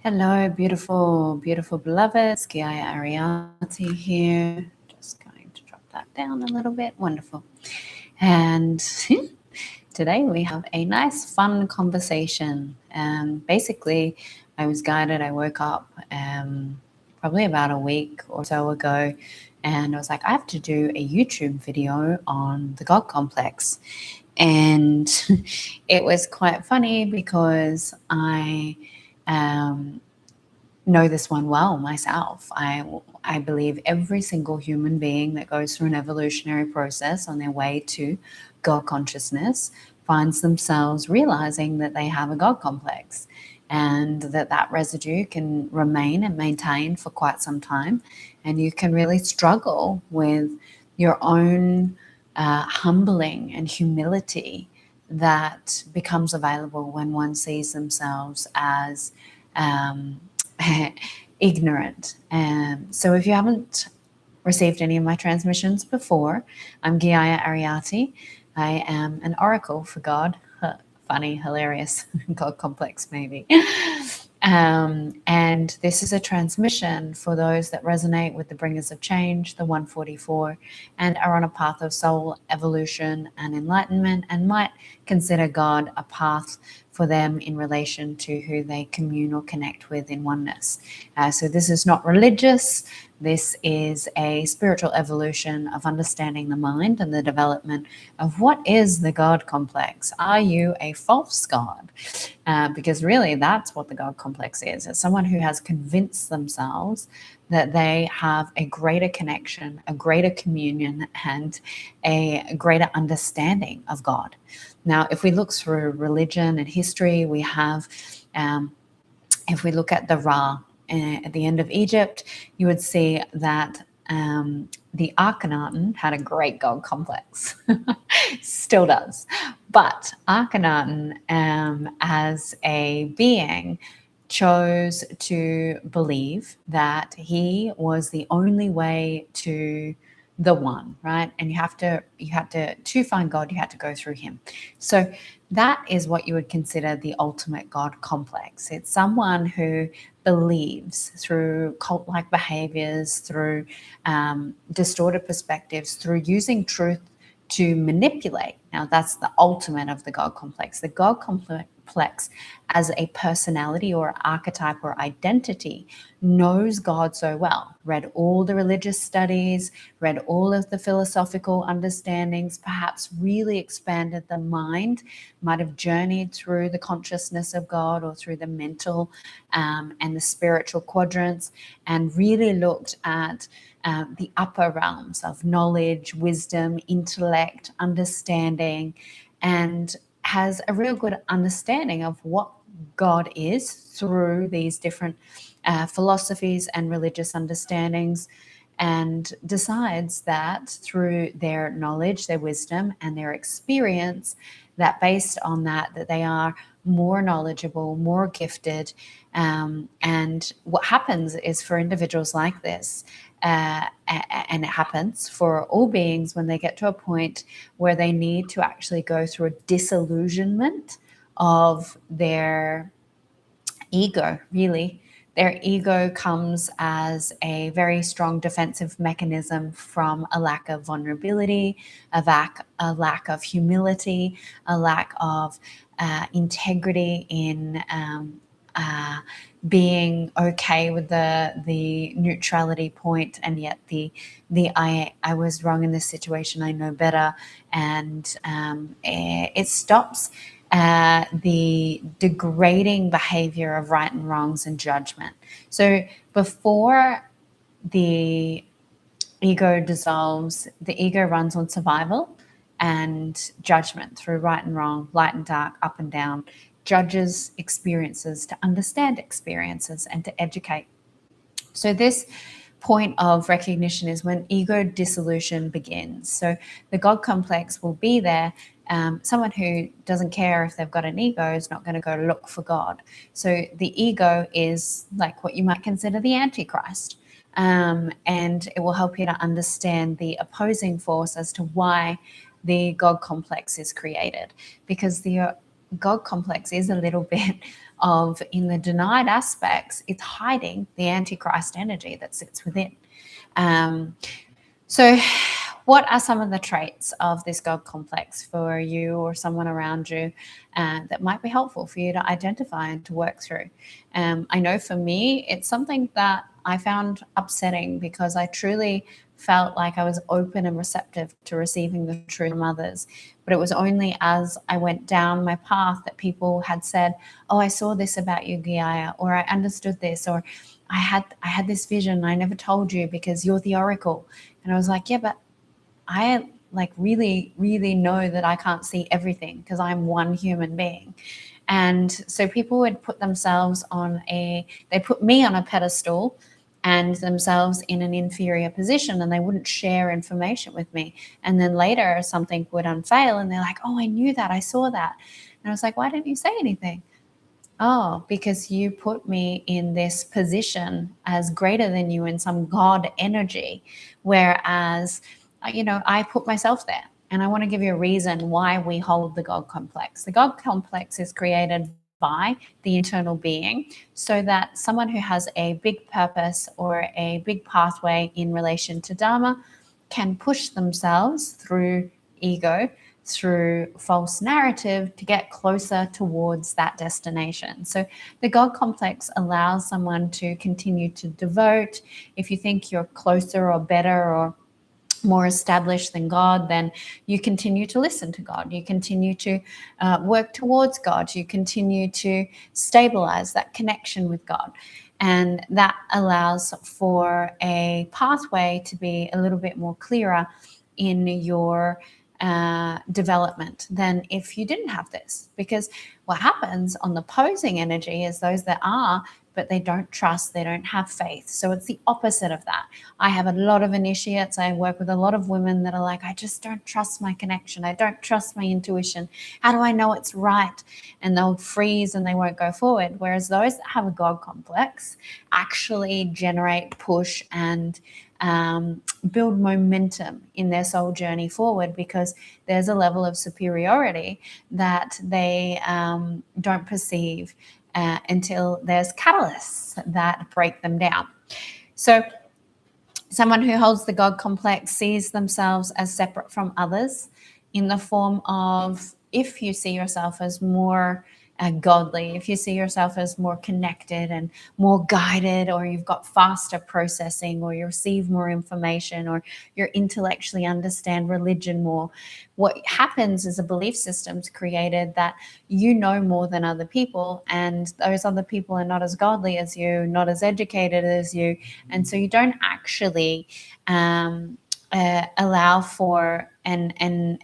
Hello, beautiful, beautiful beloveds. Gaia Ariati here. Just going to drop that down a little bit. Wonderful. And today we have a nice, fun conversation. Basically, I was guided. I woke up probably about a week or so ago, and I was like, I have to do a YouTube video on the God complex. And it was quite funny because I know this one well myself. I believe every single human being that goes through an evolutionary process on their way to God consciousness finds themselves realizing that they have a God complex, and that residue can remain and maintain for quite some time, and you can really struggle with your own humbling and humility that becomes available when one sees themselves as ignorant. So if you haven't received any of my transmissions before, I'm Gaia Ariati. I am an oracle for God. Funny, hilarious, God complex maybe. And this is a transmission for those that resonate with the bringers of change, the 144, and are on a path of soul evolution and enlightenment, and might consider God a path for them in relation to who they commune or connect with in oneness. So this is not religious. This is a spiritual evolution of understanding the mind and the development of what is the God complex. Are you a false God? Because really that's what the God complex is. It's someone who has convinced themselves that they have a greater connection, a greater communion, and a greater understanding of God. Now, if we look through religion and history, we have, if we look at the Ra at the end of Egypt, you would see that the Akhenaten had a great God complex, still does. But Akhenaten, as a being, chose to believe that he was the only way to the one, right? And you have to find God, you had to go through him. So that is what you would consider the ultimate God complex. It's someone who believes through cult-like behaviors, through distorted perspectives, through using truth to manipulate. Now, that's the ultimate of the God complex. The God complex as a personality or archetype or identity knows God so well, read all the religious studies, read all of the philosophical understandings, perhaps really expanded the mind, might have journeyed through the consciousness of God or through the mental and the spiritual quadrants, and really looked at the upper realms of knowledge, wisdom, intellect, understanding, and has a real good understanding of what God is through these different philosophies and religious understandings, and decides that through their knowledge, their wisdom, and their experience, that based on that they are more knowledgeable, more gifted. And what happens is, for individuals like this, and it happens for all beings when they get to a point where they need to actually go through a disillusionment of their ego, really. Their ego comes as a very strong defensive mechanism from a lack of vulnerability, a lack of humility, a lack of integrity in being okay with the neutrality point, and yet the I was wrong in this situation, I know better, and it stops the degrading behavior of right and wrongs and judgment. So before the ego dissolves, the ego runs on survival and judgment through right and wrong, light and dark, up and down, judges experiences to understand experiences and to educate. So this point of recognition is when ego dissolution begins. So the God complex will be there. Someone who doesn't care if they've got an ego is not going to go look for God. So the ego is like what you might consider the Antichrist. And it will help you to understand the opposing force as to why the God complex is created. Because the God complex is a little bit of, in the denied aspects, it's hiding the Antichrist energy that sits within. So what are some of the traits of this God complex for you or someone around you that might be helpful for you to identify and to work through? I know for me, it's something that I found upsetting because I truly felt like I was open and receptive to receiving the truth from others. But it was only as I went down my path that people had said, oh, I saw this about you, Gaia, or I understood this, or I had this vision I never told you because you're the oracle. And I was like, yeah, but I like really, really know that I can't see everything because I'm one human being. And so people would put themselves they put me on a pedestal and themselves in an inferior position, and they wouldn't share information with me. And then later something would unveil and they're like, oh, I knew that, I saw that. And I was like, why didn't you say anything? Oh, because you put me in this position as greater than you in some God energy, whereas, I put myself there. And I want to give you a reason why we hold the God complex. The God complex is created by the internal being so that someone who has a big purpose or a big pathway in relation to Dharma can push themselves through ego, through false narrative to get closer towards that destination. So the God complex allows someone to continue to devote. If you think you're closer or better or more established than God, then you continue to listen to God. You continue to work towards God. You continue to stabilize that connection with God. And that allows for a pathway to be a little bit more clearer in your development than if you didn't have this. Because what happens on the posing energy is those that are, but they don't trust, they don't have faith. So it's the opposite of that. I have a lot of initiates. I work with a lot of women that are like, I just don't trust my connection. I don't trust my intuition. How do I know it's right? And they'll freeze and they won't go forward. Whereas those that have a God complex actually generate, push, and build momentum in their soul journey forward, because there's a level of superiority that they don't perceive until there's catalysts that break them down. So someone who holds the God complex sees themselves as separate from others in the form of, if you see yourself as more godly, if you see yourself as more connected and more guided, or you've got faster processing, or you receive more information, or you intellectually understand religion more, what happens is a belief system's created that you know more than other people, and those other people are not as godly as you, not as educated as you, and so you don't actually allow for an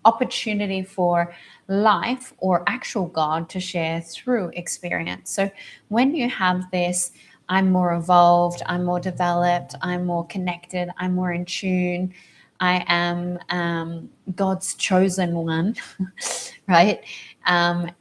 opportunity for life or actual God to share through experience. So when you have this, I'm more evolved, I'm more developed, I'm more connected, I'm more in tune, I am God's chosen one, right?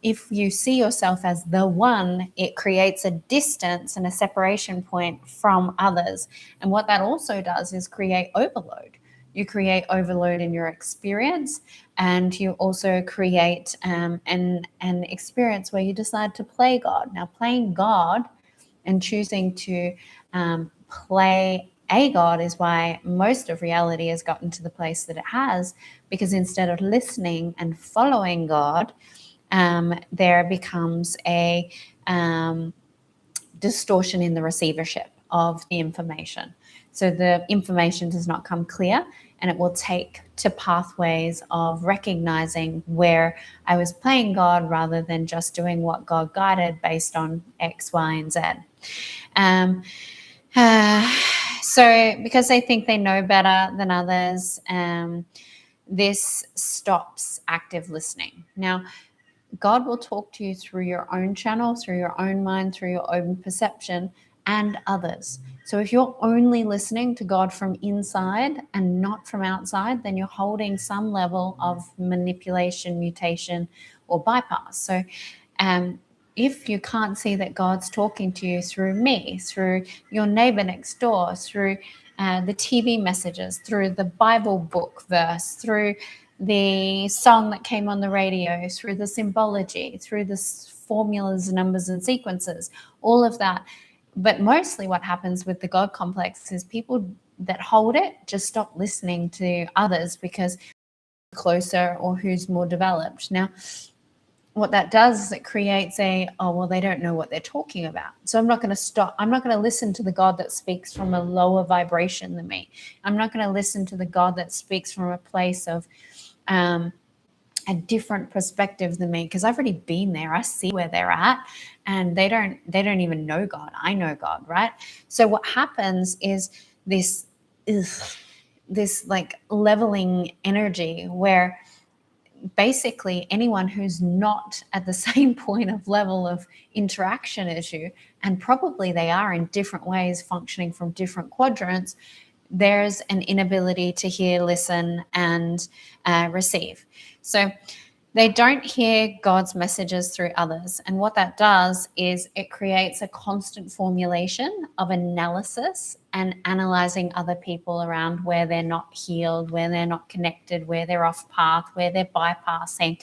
If you see yourself as the one, it creates a distance and a separation point from others. And what that also does is create overload. You create overload in your experience, and you also create an experience where you decide to play God. Now, playing God and choosing to play a God is why most of reality has gotten to the place that it has, because instead of listening and following God, there becomes a distortion in the receivership of the information. So the information does not come clear, and it will take to pathways of recognizing where I was playing God rather than just doing what God guided based on X, Y, and Z. So because they think they know better than others, this stops active listening. Now, God will talk to you through your own channel, through your own mind, through your own perception, and others. So if you're only listening to God from inside and not from outside, then you're holding some level of manipulation, mutation, or bypass. So if you can't see that God's talking to you through me, through your neighbor next door, through the TV messages, through the Bible book verse, through the song that came on the radio, through the symbology, through the formulas, numbers, and sequences, all of that. But mostly what happens with the God complex is people that hold it just stop listening to others because closer or who's more developed. Now, what that does is it creates oh, well, they don't know what they're talking about. So I'm not going to stop. I'm not going to listen to the God that speaks from a lower vibration than me. I'm not going to listen to the God that speaks from a place of a different perspective than me, because I've already been there. I see where they're at, and they don't even know God. I know God, right? So what happens is this like leveling energy where basically anyone who's not at the same point of level of interaction as you, and probably they are in different ways functioning from different quadrants, there's an inability to hear, listen, and receive. So they don't hear God's messages through others. And what that does is it creates a constant formulation of analysis and analyzing other people around where they're not healed, where they're not connected, where they're off path, where they're bypassing,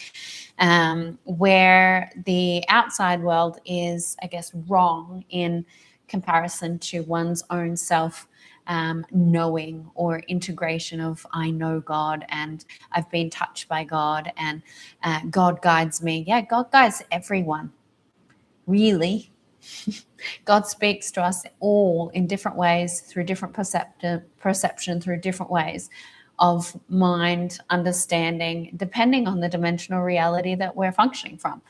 where the outside world is, I guess, wrong in comparison to one's own self knowing or integration of I know God and I've been touched by God and God guides me. Yeah, God guides everyone, really. God speaks to us all in different ways, through different perception, through different ways of mind, understanding, depending on the dimensional reality that we're functioning from.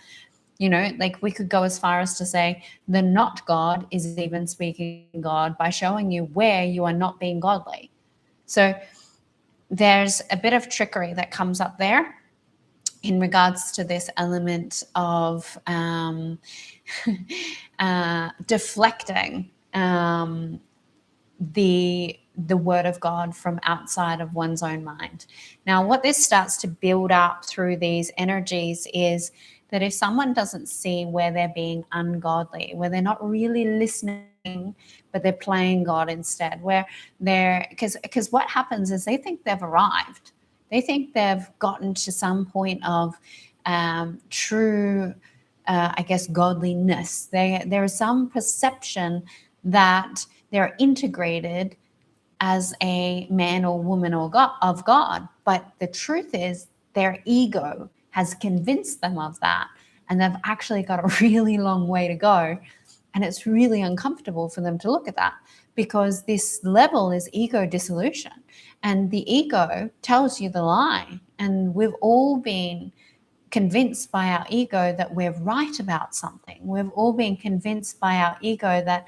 You know, like we could go as far as to say the not God is even speaking God by showing you where you are not being godly. So there's a bit of trickery that comes up there in regards to this element of deflecting the word of God from outside of one's own mind. Now, what this starts to build up through these energies is that if someone doesn't see where they're being ungodly, where they're not really listening, but they're playing God instead, where they're, because what happens is they think they've arrived. They think they've gotten to some point of true, I guess, godliness. There is some perception that they're integrated as a man or woman or God, of God. But the truth is their ego has convinced them of that. And they've actually got a really long way to go. And it's really uncomfortable for them to look at that, because this level is ego dissolution. And the ego tells you the lie. And we've all been convinced by our ego that we're right about something. We've all been convinced by our ego that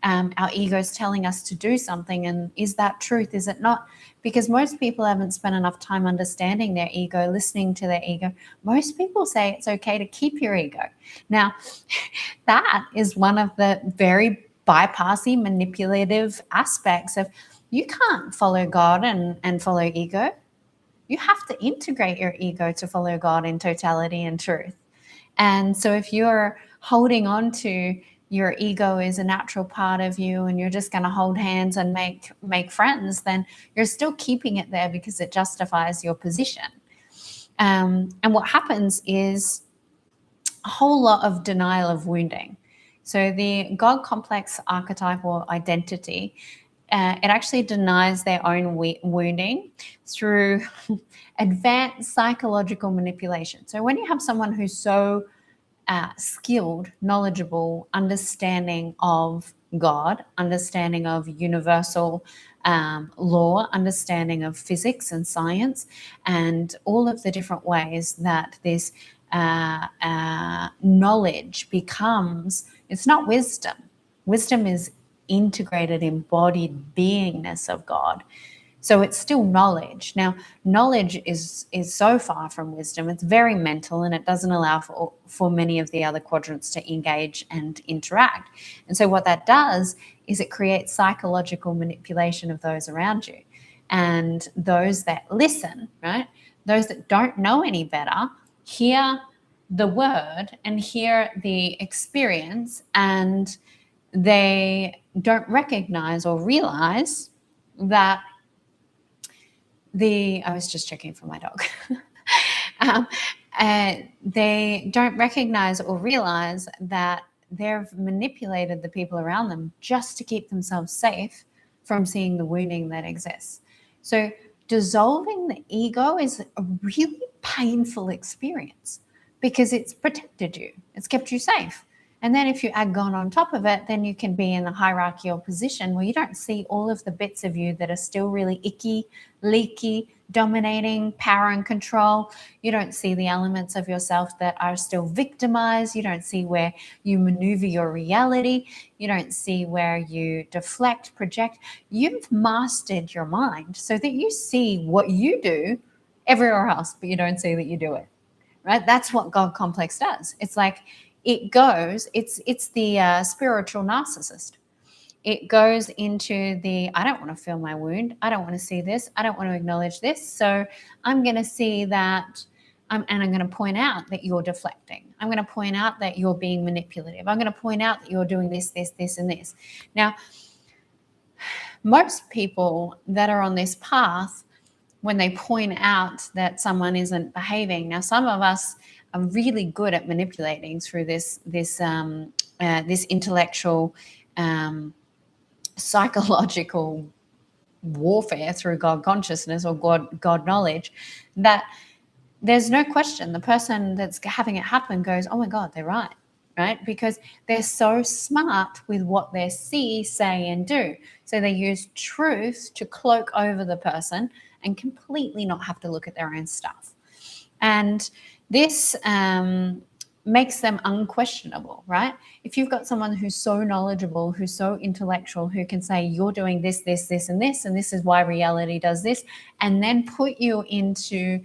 our ego is telling us to do something. And is that truth? Is it not? Because most people haven't spent enough time understanding their ego, listening to their ego. Most people say it's okay to keep your ego. Now, that is one of the very bypassy, manipulative aspects of, you can't follow God and follow ego. You have to integrate your ego to follow God in totality and truth. And so if you're holding on to your ego is a natural part of you and you're just going to hold hands and make friends, then you're still keeping it there because it justifies your position. And what happens is a whole lot of denial of wounding. So the God complex archetype or identity, it actually denies their own wounding through advanced psychological manipulation. So when you have someone who's so skilled, knowledgeable, understanding of God, understanding of universal law, understanding of physics and science, and all of the different ways that this knowledge becomes, it's not wisdom. Wisdom is integrated, embodied beingness of God. So it's still knowledge. Now, knowledge is so far from wisdom. It's very mental, and it doesn't allow for many of the other quadrants to engage and interact. And so what that does is it creates psychological manipulation of those around you. And those that listen, right, those that don't know any better, hear the word and hear the experience, and they don't recognize or realize that I was just checking for my dog. um, they don't recognize or realize that they've manipulated the people around them just to keep themselves safe from seeing the wounding that exists. So dissolving the ego is a really painful experience because it's protected you, it's kept you safe. And then if you add God on top of it, then you can be in a hierarchical position where you don't see all of the bits of you that are still really icky, leaky, dominating, power and control. You don't see the elements of yourself that are still victimized. You don't see where you maneuver your reality. You don't see where you deflect, project. You've mastered your mind so that you see what you do everywhere else, but you don't see that you do it. Right? That's what God complex does. It's like it goes, it's the spiritual narcissist. It goes into the, I don't want to feel my wound. I don't want to see this. I don't want to acknowledge this. So I'm going to see that, and I'm going to point out that you're deflecting. I'm going to point out that you're being manipulative. I'm going to point out that you're doing this, this, this, and this. Now, most people that are on this path, when they point out that someone isn't behaving. Now, some of us are really good at manipulating through this intellectual, psychological warfare through God consciousness or God knowledge. That there's no question the person that's having it happen goes, "Oh my God, they're right." Right? Because they're so smart with what they see, say, and do. So they use truth to cloak over the person and completely not have to look at their own stuff. And this makes them unquestionable, right? If you've got someone who's so knowledgeable, who's so intellectual, who can say, you're doing this, this, this, and this is why reality does this, and then put you into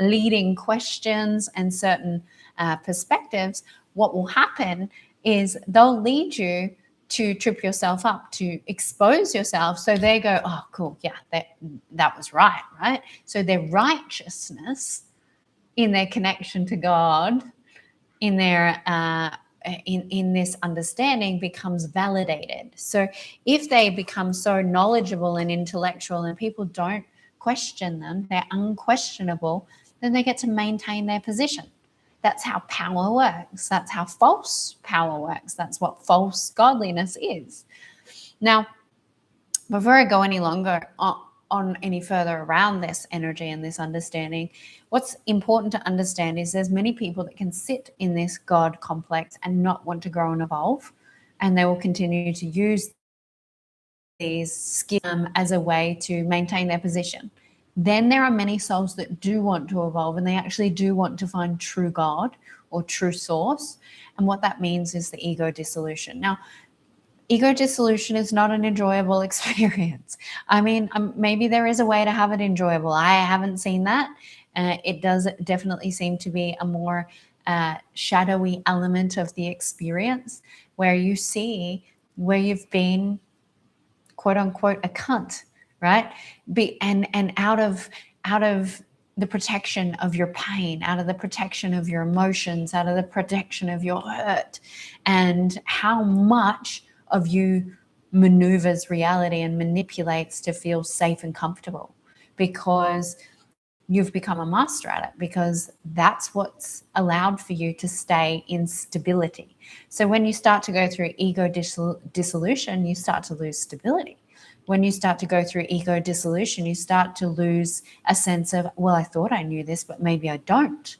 leading questions and certain perspectives, what will happen is they'll lead you to trip yourself up, to expose yourself. So they go, oh, cool, yeah, that was right? So their righteousness in their connection to God, in their in this understanding becomes validated. So if they become so knowledgeable and intellectual and people don't question them, they're unquestionable, then they get to maintain their position. That's how power works. That's how false power works. That's what false godliness is. Now, before I go any longer on any further around this energy and this understanding, what's important to understand is there's many people that can sit in this God complex and not want to grow and evolve, and they will continue to use these skills as a way to maintain their position. Then there are many souls that do want to evolve and they actually do want to find true God or true source. And what that means is the ego dissolution. Now, ego dissolution is not an enjoyable experience. I mean, maybe there is a way to have it enjoyable. I haven't seen that. It does definitely seem to be a more shadowy element of the experience where you see where you've been, quote unquote, a cunt, right? And out of the protection of your pain, out of the protection of your emotions, out of the protection of your hurt, and how much of you maneuvers reality and manipulates to feel safe and comfortable because you've become a master at it, because that's what's allowed for you to stay in stability. So when you start to go through ego dissolution, you start to lose stability. When you start to go through ego dissolution, you start to lose a sense of, well, I thought I knew this, but maybe I don't.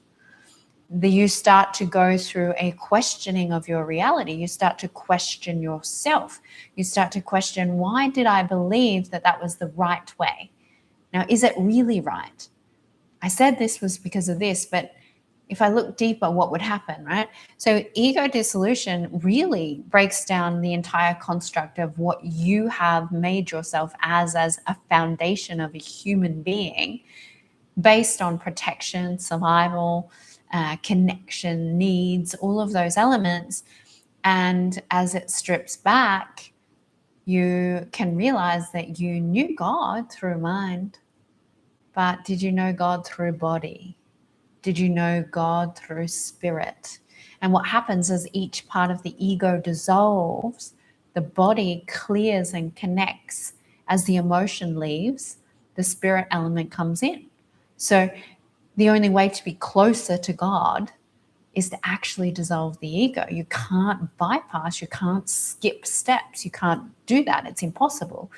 You start to go through a questioning of your reality. You start to question yourself. You start to question, why did I believe that that was the right way? Now, is it really right? I said this was because of this, but if I look deeper, what would happen, right? So ego dissolution really breaks down the entire construct of what you have made yourself as a foundation of a human being based on protection, survival, connection, needs, all of those elements. And as it strips back, you can realize that you knew God through mind, but did you know God through body? Did you know God through spirit? And what happens is each part of the ego dissolves, the body clears and connects as the emotion leaves, the spirit element comes in. So the only way to be closer to God is to actually dissolve the ego. You can't bypass, you can't skip steps, you can't do that. It's impossible.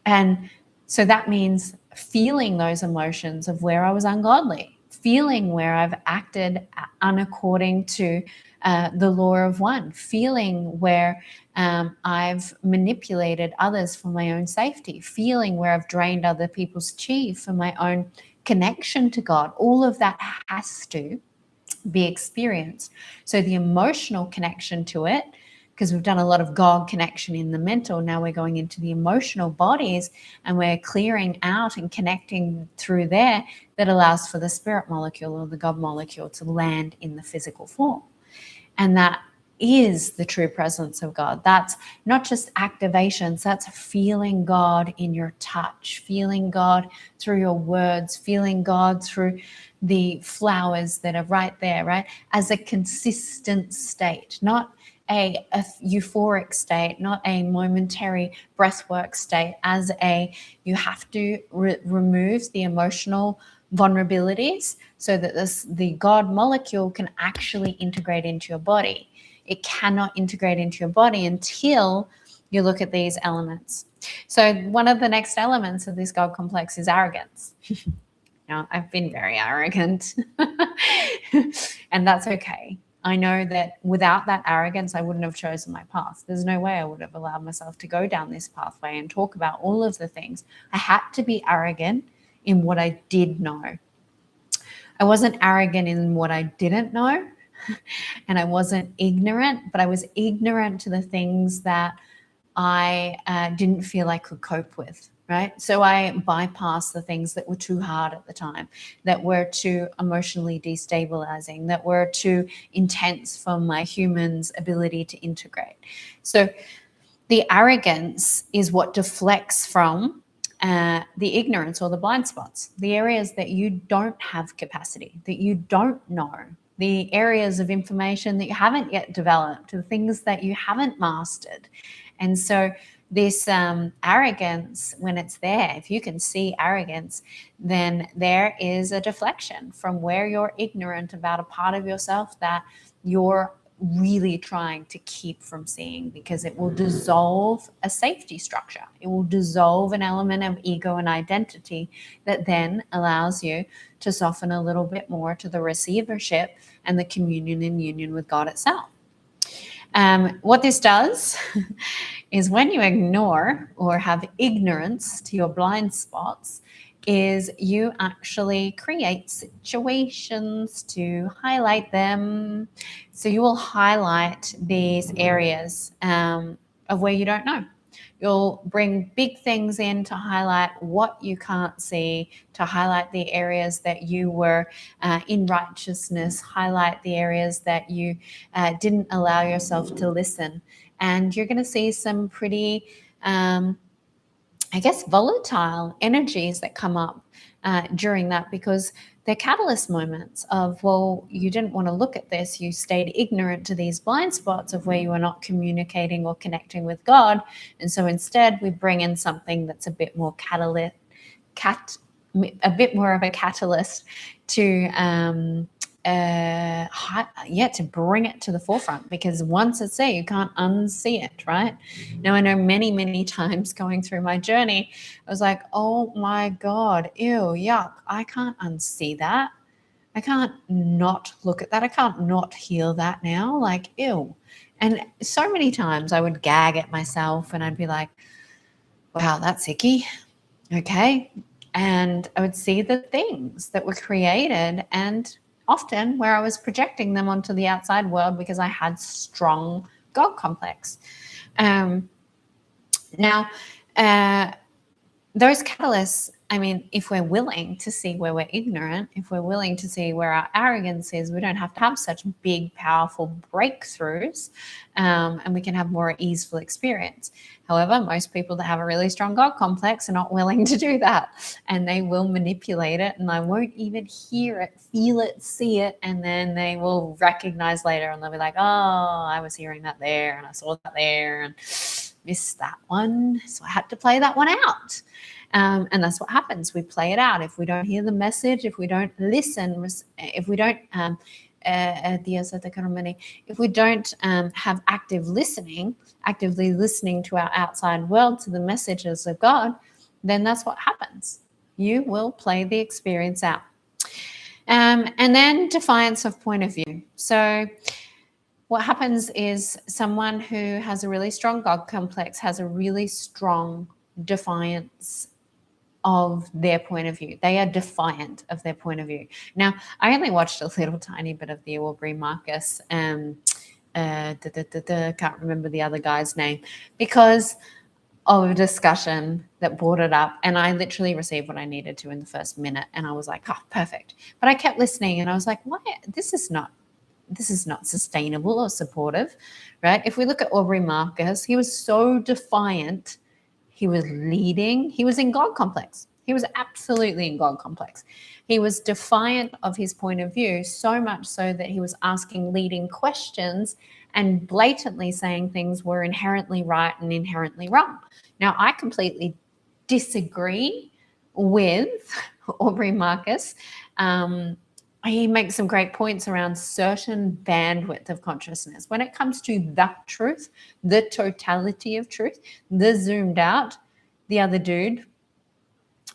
And so that means feeling those emotions of where I was ungodly, feeling where I've acted unaccording to the law of one, feeling where I've manipulated others for my own safety, feeling where I've drained other people's chi for my own connection to God. All of that has to be experienced. So the emotional connection to it, because we've done a lot of God connection in the mental, now we're going into the emotional bodies and we're clearing out and connecting through there, that allows for the spirit molecule or the God molecule to land in the physical form. And that is the true presence of God. That's not just activations, that's feeling God in your touch, feeling God through your words, feeling God through the flowers that are right there, right? As a consistent state, not a euphoric state, not a momentary breathwork state, as you have to remove the emotional vulnerabilities so that the God molecule can actually integrate into your body. It cannot integrate into your body until you look at these elements. So one of the next elements of this God complex is arrogance. Now, I've been very arrogant, and that's okay. I know that without that arrogance, I wouldn't have chosen my path. There's no way I would have allowed myself to go down this pathway and talk about all of the things. I had to be arrogant in what I did know. I wasn't arrogant in what I didn't know, and I wasn't ignorant, but I was ignorant to the things that I didn't feel I could cope with, right? So I bypassed the things that were too hard at the time, that were too emotionally destabilizing, that were too intense for my human's ability to integrate. So the arrogance is what deflects from the ignorance or the blind spots, the areas that you don't have capacity, that you don't know, the areas of information that you haven't yet developed, the things that you haven't mastered. And so this arrogance, when it's there, if you can see arrogance, then there is a deflection from where you're ignorant about a part of yourself that you're really trying to keep from seeing, because it will dissolve a safety structure. It will dissolve an element of ego and identity that then allows you to soften a little bit more to the receivership and the communion and union with God itself. What this does is when you ignore or have ignorance to your blind spots, is you actually create situations to highlight them. So you will highlight these areas of where you don't know. You'll bring big things in to highlight what you can't see, to highlight the areas that you were in righteousness, highlight the areas that you didn't allow yourself to listen. And you're going to see some pretty volatile energies that come up during that, because they're catalyst moments of, well, you didn't want to look at this. You stayed ignorant to these blind spots of where you were not communicating or connecting with God. And so instead we bring in something that's a bit more a bit more of a catalyst to to bring it to the forefront, because once it's there, you can't unsee it, right? Now, I know many times going through my journey, I was like, oh my God, ew, yuck, I can't unsee that. I can't not look at that. I can't not heal that now, like, ew. And so many times I would gag at myself and I'd be like, wow, that's icky. Okay. And I would see the things that were created, and often where I was projecting them onto the outside world because I had strong God complex. Now, those catalysts, I mean, if we're willing to see where we're ignorant, if we're willing to see where our arrogance is, we don't have to have such big, powerful breakthroughs, and we can have more easeful experience. However, most people that have a really strong God complex are not willing to do that, and they will manipulate it, and I won't even hear it, feel it, see it, and then they will recognize later, and they'll be like, oh, I was hearing that there, and I saw that there, and missed that one. So I had to play that one out. And that's what happens. We play it out. If we don't hear the message, if we don't listen, if we don't if we don't have actively listening to our outside world, to the messages of God, then that's what happens. You will play the experience out. And then defiance of point of view. So what happens is someone who has a really strong God complex has a really strong defiance of their point of view. They are defiant of their point of view. Now, I only watched a little tiny bit of the Aubrey Marcus, can't remember the other guy's name, because of a discussion that brought it up, and I literally received what I needed to in the first minute, and I was like, oh, perfect. But I kept listening, and I was like, why? This is not sustainable or supportive, right? If we look at Aubrey Marcus, he was so defiant. He was leading. He was in God complex. He was absolutely in God complex. He was defiant of his point of view, so much so that he was asking leading questions and blatantly saying things were inherently right and inherently wrong. Now, I completely disagree with Aubrey Marcus. He makes some great points around certain bandwidth of consciousness. When it comes to the truth, the totality of truth, the zoomed out, the other dude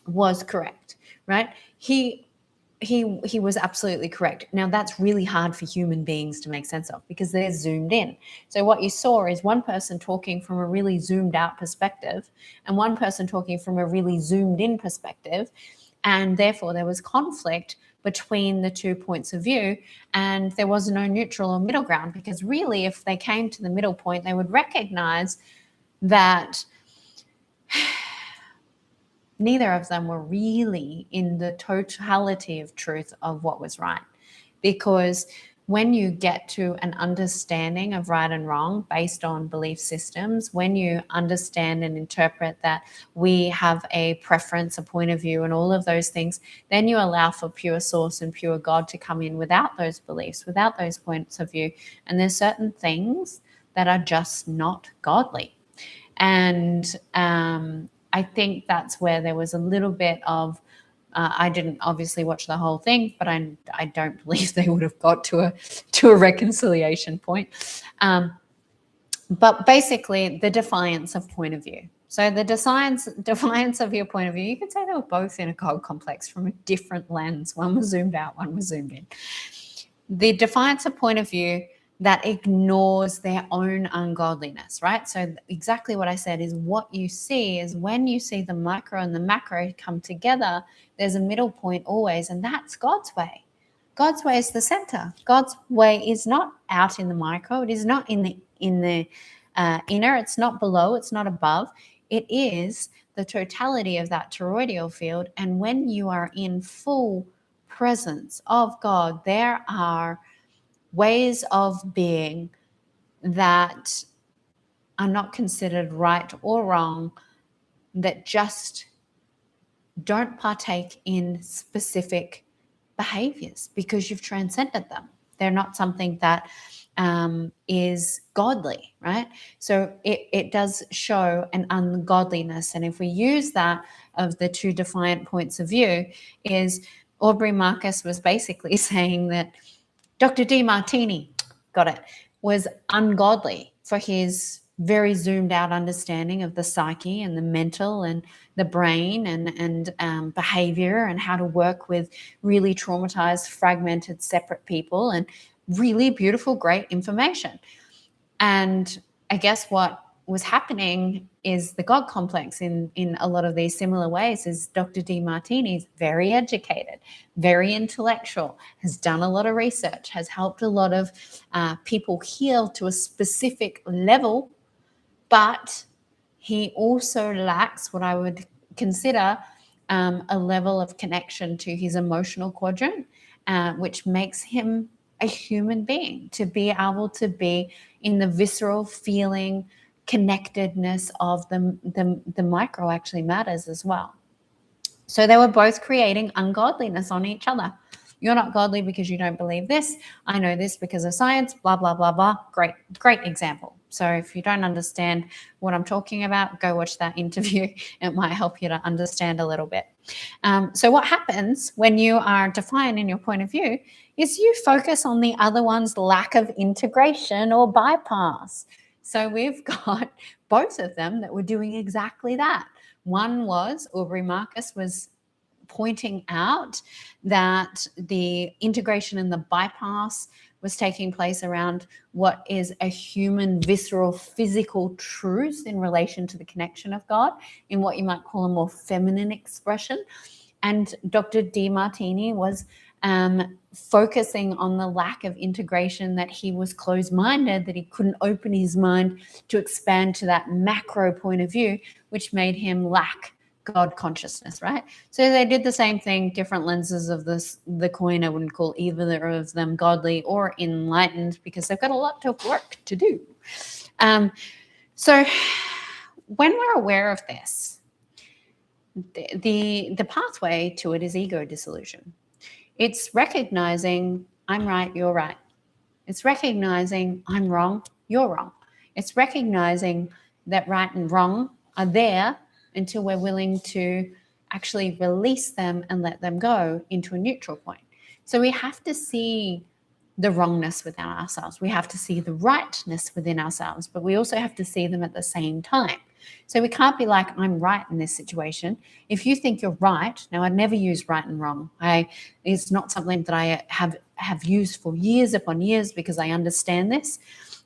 was correct, right? He was absolutely correct. Now, that's really hard for human beings to make sense of because they're zoomed in. So what you saw is one person talking from a really zoomed out perspective and one person talking from a really zoomed in perspective. And therefore, there was conflict between the 2 points of view, and there was no neutral or middle ground, because really, if they came to the middle point, they would recognize that neither of them were really in the totality of truth of what was right. Because when you get to an understanding of right and wrong based on belief systems, when you understand and interpret that we have a preference, a point of view, and all of those things, then you allow for pure source and pure God to come in without those beliefs, without those points of view. And there's certain things that are just not godly. And I think that's where there was a little bit of, I didn't obviously watch the whole thing, but I don't believe they would have got to a reconciliation point. But basically, the defiance of point of view. So the defiance of your point of view, you could say they were both in a God complex from a different lens. One was zoomed out, one was zoomed in. The defiance of point of view that ignores their own ungodliness, right? So exactly what I said is what you see is when you see the micro and the macro come together, there's a middle point always, and that's God's way. God's way is the center. God's way is not out in the micro. It is not in the inner. It's not below. It's not above. It is the totality of that toroidal field. And when you are in full presence of God, there are ways of being that are not considered right or wrong, that just don't partake in specific behaviors because you've transcended them. They're not something that is godly, right? So it does show an ungodliness. And if we use that of the 2 defiant points of view, is Aubrey Marcus was basically saying that Dr. DeMartini, got it, was ungodly for his very zoomed out understanding of the psyche and the mental and the brain and behavior and how to work with really traumatized, fragmented, separate people, and really beautiful, great information. And I guess what was happening is the God complex in a lot of these similar ways is Dr. DeMartini's very educated, very intellectual, has done a lot of research, has helped a lot of people heal to a specific level, but he also lacks what I would consider a level of connection to his emotional quadrant, which makes him a human being, to be able to be in the visceral feeling connectedness of the micro actually matters as well. So they were both creating ungodliness on each other. You're not godly because you don't believe this. I know this because of science, blah, blah, blah, blah. Great example. So if you don't understand what I'm talking about, go watch that interview. It might help you to understand a little bit. So what happens when you are defining your point of view is you focus on the other one's lack of integration or bypass. So we've got both of them that were doing exactly that. One was, Aubrey Marcus was pointing out that the integration and the bypass was taking place around what is a human, visceral, physical truth in relation to the connection of God in what you might call a more feminine expression. And Dr. Demartini was focusing on the lack of integration, that he was closed-minded, that he couldn't open his mind to expand to that macro point of view, which made him lack God consciousness, right? So they did the same thing, different lenses of the coin. I wouldn't call either of them godly or enlightened because they've got a lot of work to do. So when we're aware of this, the pathway to it is ego dissolution. It's recognizing I'm right, you're right. It's recognizing I'm wrong, you're wrong. It's recognizing that right and wrong are there until we're willing to actually release them and let them go into a neutral point. So we have to see the wrongness within ourselves. We have to see the rightness within ourselves, but we also have to see them at the same time. So we can't be like, I'm right in this situation. If you think you're right, now I'd never use right and wrong. It's not something that I have used for years upon years because I understand this.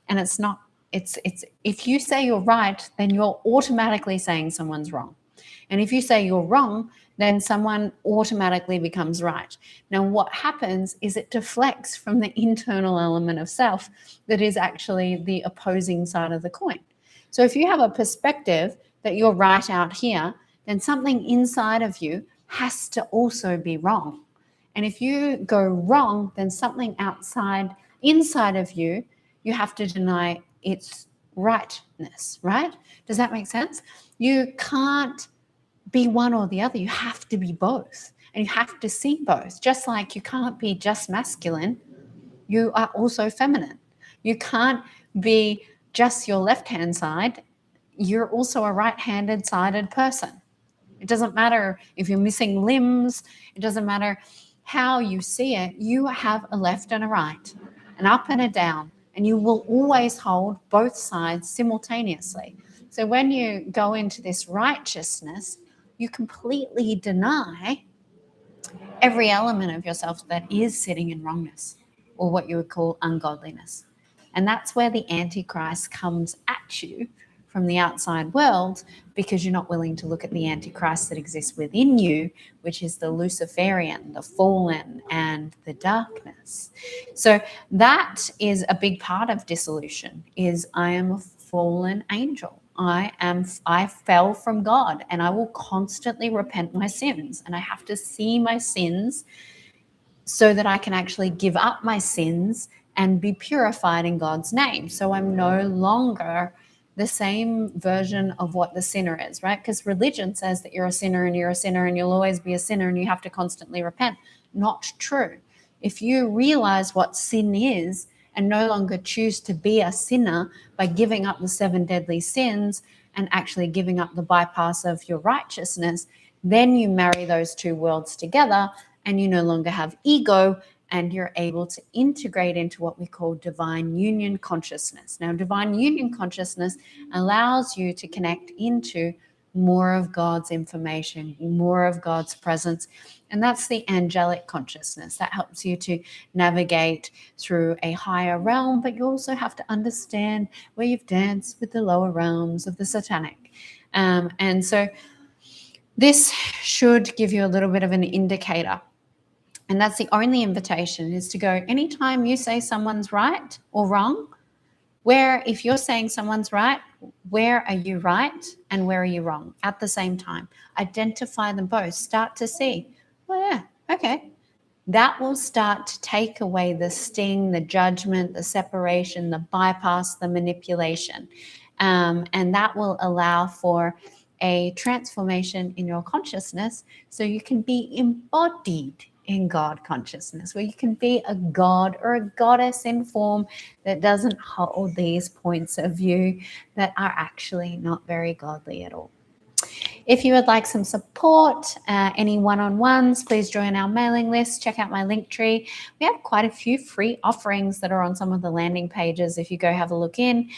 And it's not, it's if you say you're right, then you're automatically saying someone's wrong. And if you say you're wrong, then someone automatically becomes right. Now, what happens is it deflects from the internal element of self that is actually the opposing side of the coin. So if you have a perspective that you're right out here, then something inside of you has to also be wrong. And if you go wrong, then something inside of you, you have to deny its rightness, right? Does that make sense? You can't be one or the other. You have to be both. And you have to see both. Just like you can't be just masculine, you are also feminine. You can't be just your left-hand side. You're also a right-handed sided person. It doesn't matter if you're missing limbs. It doesn't matter how you see it. You have a left and a right, an up and a down, and you will always hold both sides simultaneously. So when you go into this righteousness, you completely deny every element of yourself that is sitting in wrongness, or what you would call ungodliness. And that's where the Antichrist comes at you from the outside world, because you're not willing to look at the Antichrist that exists within you, which is the Luciferian, the fallen, and the darkness. So that is a big part of dissolution, is I am a fallen angel. I fell from God, and I will constantly repent my sins, and I have to see my sins so that I can actually give up my sins and be purified in God's name. So I'm no longer the same version of what the sinner is, right? Because religion says that you're a sinner and you'll always be a sinner and you have to constantly repent. Not true. If you realize what sin is and no longer choose to be a sinner by giving up the 7 deadly sins and actually giving up the bypass of your righteousness, then you marry those two worlds together and you no longer have ego, and you're able to integrate into what we call divine union consciousness. Now, divine union consciousness allows you to connect into more of God's information, more of God's presence, and that's the angelic consciousness. That helps you to navigate through a higher realm, but you also have to understand where you've danced with the lower realms of the satanic. And so this should give you a little bit of an indicator. And that's the only invitation, is to go, anytime you say someone's right or wrong, where if you're saying someone's right, where are you right and where are you wrong at the same time? Identify them both. Start to see, well, yeah, okay. That will start to take away the sting, the judgment, the separation, the bypass, the manipulation. And that will allow for a transformation in your consciousness so you can be embodied in God consciousness, where you can be a god or a goddess in form that doesn't hold these points of view that are actually not very godly at all. If you would like some support, any one-on-ones, please join our mailing list. Check out my link tree. We have quite a few free offerings that are on some of the landing pages. If you go have a look in,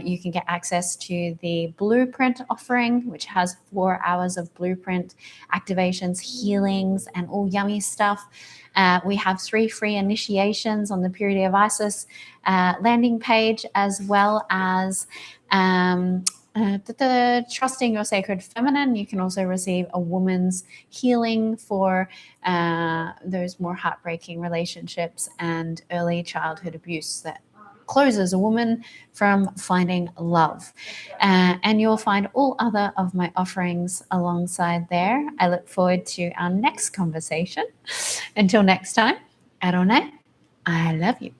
you can get access to the blueprint offering, which has 4 hours of blueprint activations, healings, and all yummy stuff. We have 3 free initiations on the Purity of Isis landing page, as well as trusting your sacred feminine. You can also receive a woman's healing for those more heartbreaking relationships and early childhood abuse that closes a woman from finding love. And you'll find all other of my offerings alongside there. I look forward to our next conversation. Until next time, Adonai, I love you.